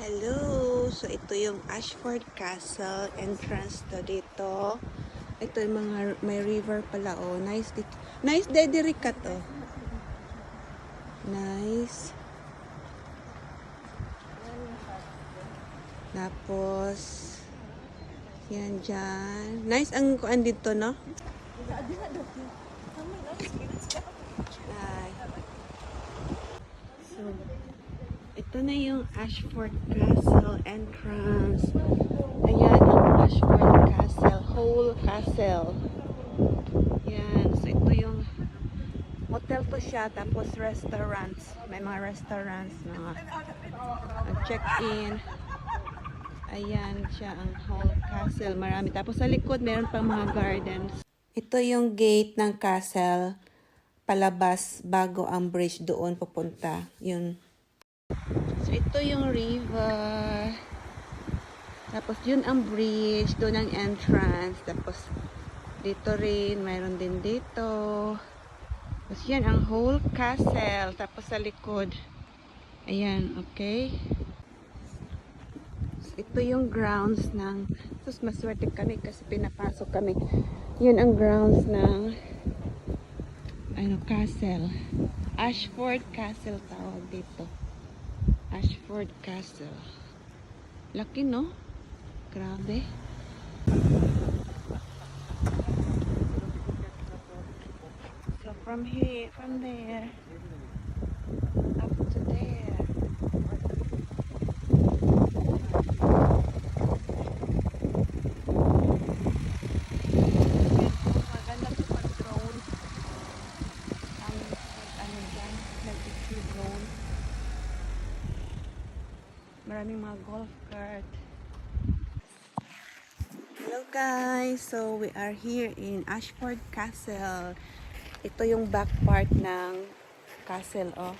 Hello! So, ito yung Ashford Castle entrance to dito. Ito yung mga, may river pala, oh. Nice, nice dediri ka to. Nice. Tapos, yan dyan. Nice ang kuan dito, no? Ay. So, ito na yung Ashford Castle entrance. Ayan ang Ashford Castle, whole castle. Yan. So, ito yung hotel to siya, tapos restaurants. May mga restaurants, mga check-in. Ayan siya ang whole castle. Marami. Tapos sa likod, meron pang mga gardens. Ito yung gate ng castle. Palabas bago ang bridge doon pupunta. Yun. So, ito yung river. Tapos, yun ang bridge. Doon ang entrance. Tapos, dito rin. Mayroon din dito. Tapos, yan ang whole castle. Tapos, sa likod. Ayan, okay. So, ito yung grounds ng... Sus, maswerte kami kasi pinapasok kami. Yun ang grounds ng... castle. Ashford Castle tawag dito. Ashford Castle. Laki, no? Grabe. So from there, up to there. Maganda sa pag-drone. Ano dyan? Nag-issue drone. Maraming mga golf cart. Hello guys! So we are here in Ashford Castle. Ito yung back part ng castle, oh.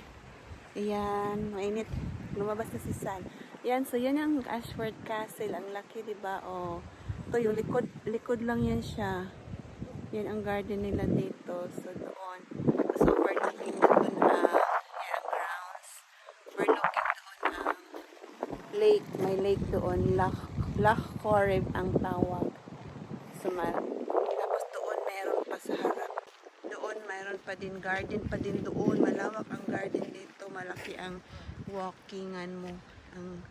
Ayan, mainit. Lumabas na si San. Ayan, so yan ang Ashford Castle. Ang laki, diba? Oh. Ito yung likod lang yan siya. Yan ang garden nila dito. So doon. Tapos overlooking doon yan ang grounds. Overlooking doon lake. May lake doon. Loch Corrib ang tawag. So, tapos doon meron pa sa harap. Doon mayroon pa din garden pa din doon. Malawak ang garden dito. Malaki ang walkingan mo. Ang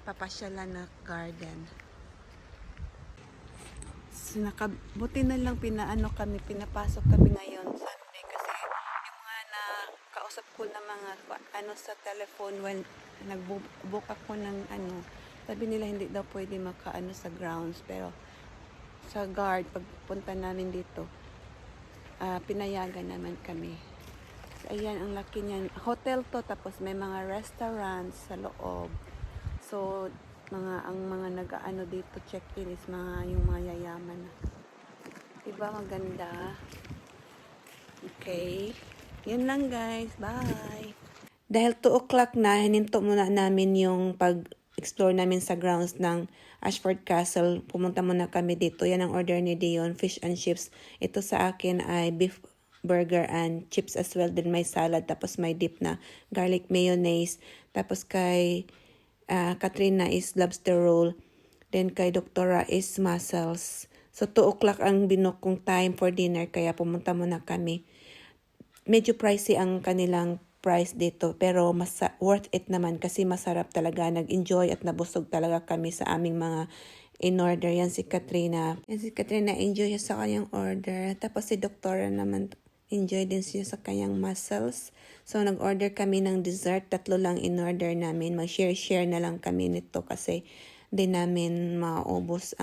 papasyalan na garden. So, buti na lang pinapasok kami ngayon Sunday kasi yung mga nakausap ko na mga sa telephone when nagbook ako ng sabi nila hindi daw pwede makaano sa grounds pero sa guard pagpunta namin dito pinayagan naman kami. So, ayan ang laki niyan. Hotel to tapos may mga restaurants sa loob. So ang mga nag-aano dito check-in is yung mga yayaman. Diba maganda? Okay. Yan lang guys. Bye! Dahil 2 o'clock na, hininto muna namin yung pag-explore namin sa grounds ng Ashford Castle. Pumunta muna kami dito. Yan ang order ni Dion, fish and chips. Ito sa akin ay beef burger and chips as well. Then may salad, tapos may dip na garlic mayonnaise. Tapos kay Katrina is lobster roll. Then kay Doktora is mussels. So 2 o'clock ang binook kong time for dinner kaya pumunta muna kami. Medyo pricey ang kanilang price dito pero worth it naman kasi masarap talaga. Nag-enjoy at nabusog talaga kami sa aming mga in-order. Yan si Katrina. Enjoy siya sa kanyang order. Tapos si Doktora naman enjoy din siya sa kanyang mussels. So, nag-order kami ng dessert. 3 lang in-order namin. Mag-share na lang kami nito kasi di namin maubos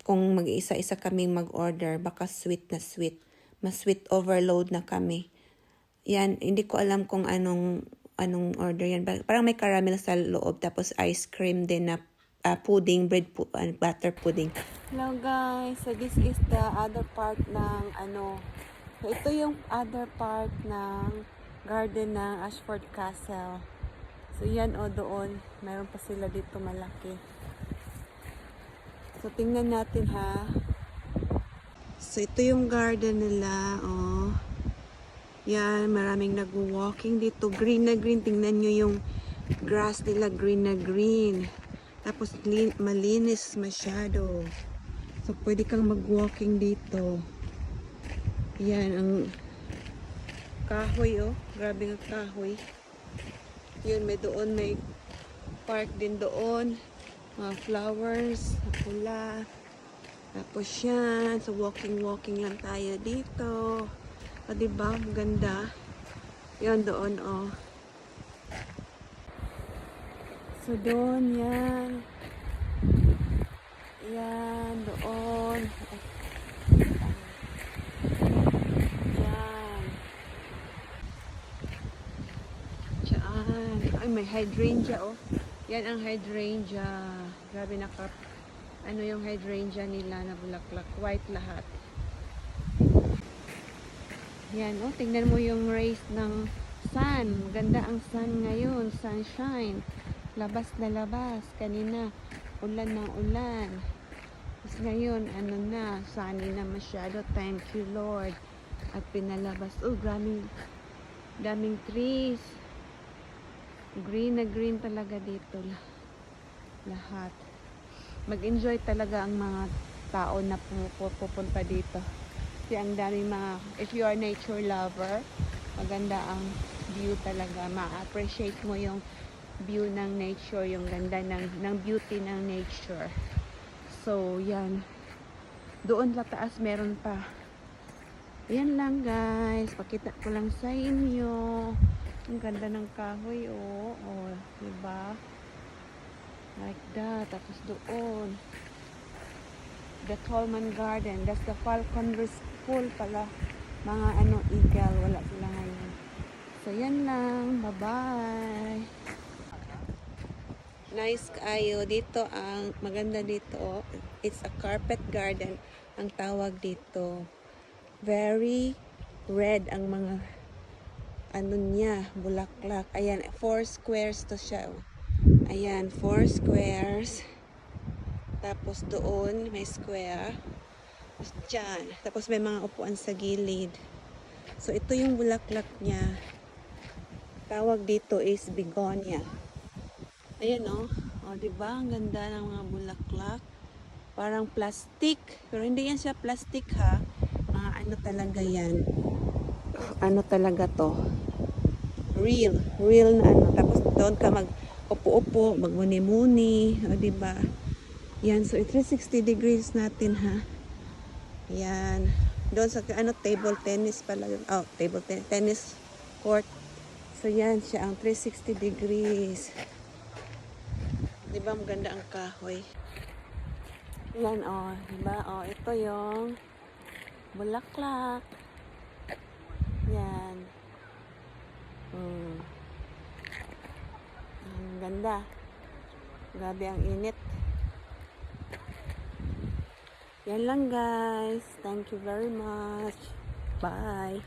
kung mag-isa-isa kaming mag-order. Baka sweet na sweet. Mas sweet overload na kami. Yan, hindi ko alam kung anong order yan. Parang may caramel sa loob. Tapos ice cream din na pudding, butter pudding. Hello guys, so this is the other part ng so ito yung other part ng garden ng Ashford Castle. So yan doon, mayroon pa sila dito malaki. So tingnan natin ha. So ito yung garden nila, Yan, maraming nag-walking dito. Green na green. Tingnan nyo yung grass nila green na green. Tapos malinis masyado. So pwede kang mag-walking dito. Yan ang kahoy oh. Grabe ang kahoy. Yun may park din doon. Mga flowers, pula. Tapos yan. So walking lang tayo dito. O diba? Ganda. Yan doon oh. So doon yan. Yan doon. Yan. Diyan. Ay may hydrangea oh. Yan ang hydrangea. Grabe ano yung hydrangea nila na bulaklak. White lahat. Yan oh. Tingnan mo yung rays ng sun. Ganda ang sun ngayon. Sunshine. Labas na labas. Kanina, ulan ng ulan. Tapos ngayon, ano na, sunny na masyado. Thank you, Lord. At pinalabas. Oh, daming trees. Green na green talaga dito. Lahat. Mag-enjoy talaga ang mga tao na pupunta dito. Kasi ang daming if you are nature lover, maganda ang view talaga. Ma-appreciate mo yung view ng nature, yung ganda ng beauty ng nature. So, yan. Doon sa taas meron pa. Yan lang guys. Pakita ko lang sa inyo. Ang ganda ng kahoy oh. Oh, diba? Like that. Tapos doon. The Tolman Garden. That's the Falcon School pala. Mga eagle. Wala sila ngayon. So, yan lang. Bye-bye. Nice kayo. Dito ang maganda dito. It's a carpet garden ang tawag dito. Very red ang mga niya, bulaklak. Ayan, 4 squares to siya. Ayan, 4 squares. Tapos doon may square. Tapos dyan. Tapos may mga upuan sa gilid. So ito yung bulaklak niya. Tawag dito is begonia. Ayan oh. O, diba? Ang ganda ng mga bulaklak. Parang plastic. Pero hindi yan siya plastic ha. Mga talaga yan. Ano talaga to? Real. Real na Tapos doon ka mag-upo-upo, magmuni-muni. O, diba? Yan. So, 360 degrees natin ha. Yan. Doon sa table tennis pala yun. Oh, table tennis court. So, yan siya ang 360 degrees. Diba maganda ang kahoy? Yan oh, diba? Oh, ito yung bulaklak. Yan. Ang ganda. Grabe ang init. Yan lang guys. Thank you very much. Bye.